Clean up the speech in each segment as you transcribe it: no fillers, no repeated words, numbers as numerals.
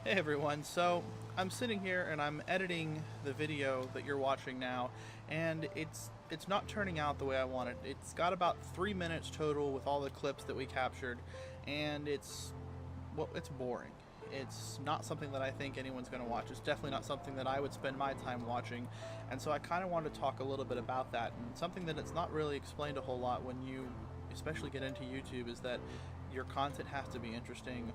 Hey everyone, so I'm sitting here and I'm editing the video that you're watching now, and it's not turning out the way I wanted. It's got about 3 minutes total with all the clips that we captured, and it's boring. It's not something that I think anyone's going to watch. It's definitely not something that I would spend my time watching, and so I kind of wanted to talk a little bit about that. And something that it's not really explained a whole lot when you especially get into YouTube is that your content has to be interesting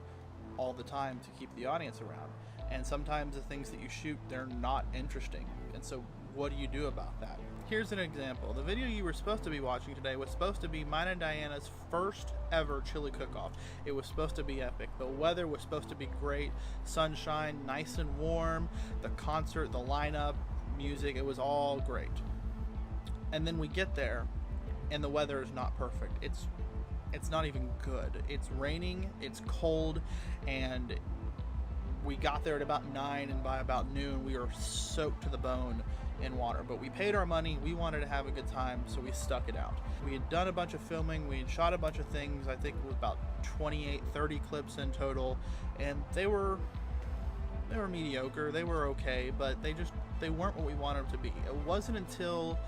all the time to keep the audience around, and sometimes the things that you shoot, they're not interesting, and so what do you do about that? Here's an example. The video you were supposed to be watching today was supposed to be mine and Diana's first ever chili cook-off. It was supposed to be epic. The weather was supposed to be great, sunshine, nice and warm, the concert, the lineup, music, it was all great. And then we get there and the weather is not perfect. It's not even good. It's raining, it's cold, and we got there at about 9, and by about noon we were soaked to the bone in water. But we paid our money, we wanted to have a good time, so we stuck it out. We had done a bunch of filming, we had shot a bunch of things. I think it was about 28-30 clips in total, and they were mediocre, they were okay, but they weren't what we wanted them to be. It wasn't until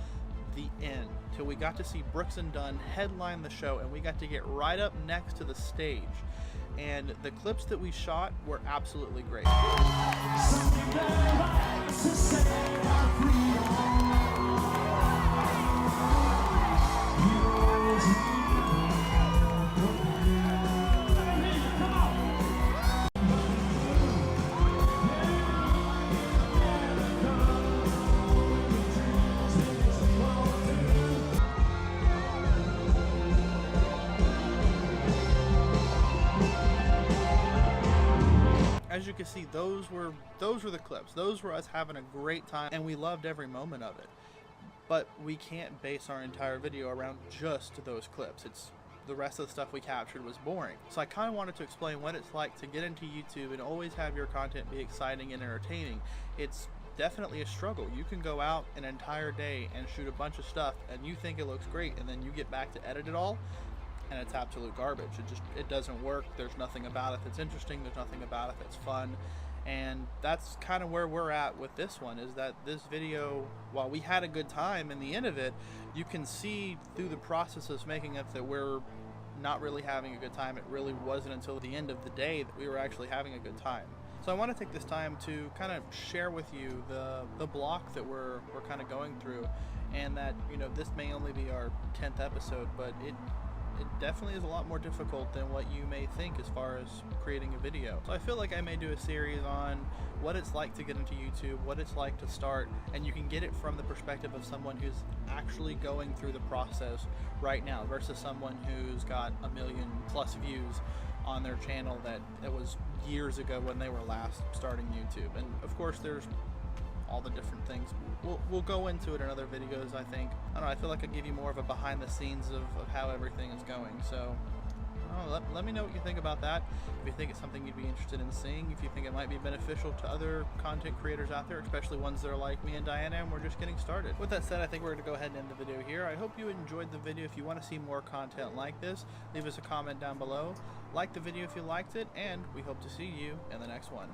the end till we got to see Brooks and Dunn headline the show, and we got to get right up next to the stage, and the clips that we shot were absolutely great. As you can see, those were the clips. Those were us having a great time, and we loved every moment of it. But we can't base our entire video around just those clips. It's the rest of the stuff we captured was boring. So I kind of wanted to explain what it's like to get into YouTube and always have your content be exciting and entertaining. It's definitely a struggle. You can go out an entire day and shoot a bunch of stuff and you think it looks great, and then you get back to edit it all and it's absolute garbage. It doesn't work. There's nothing about it that's interesting. There's nothing about it that's fun. And that's kind of where we're at with this one, is that this video, while we had a good time in the end of it, you can see through the process of making it that we're not really having a good time. It really wasn't until the end of the day that we were actually having a good time. So I want to take this time to kind of share with you the block that we're kind of going through, and that, you know, this may only be our 10th episode, but it definitely is a lot more difficult than what you may think as far as creating a video. So I feel like I may do a series on what it's like to get into YouTube, what it's like to start, and you can get it from the perspective of someone who's actually going through the process right now versus someone who's got 1 million+ views on their channel that was years ago when they were last starting YouTube. And of course there's all the different things. We'll go into it in other videos, I think. I don't know, I feel like I give you more of a behind the scenes of how everything is going. So let me know what you think about that. If you think it's something you'd be interested in seeing, if you think it might be beneficial to other content creators out there, especially ones that are like me and Diana and we're just getting started. With that said, I think we're going to go ahead and end the video here. I hope you enjoyed the video. If you want to see more content like this, leave us a comment down below. Like the video if you liked it, and we hope to see you in the next one.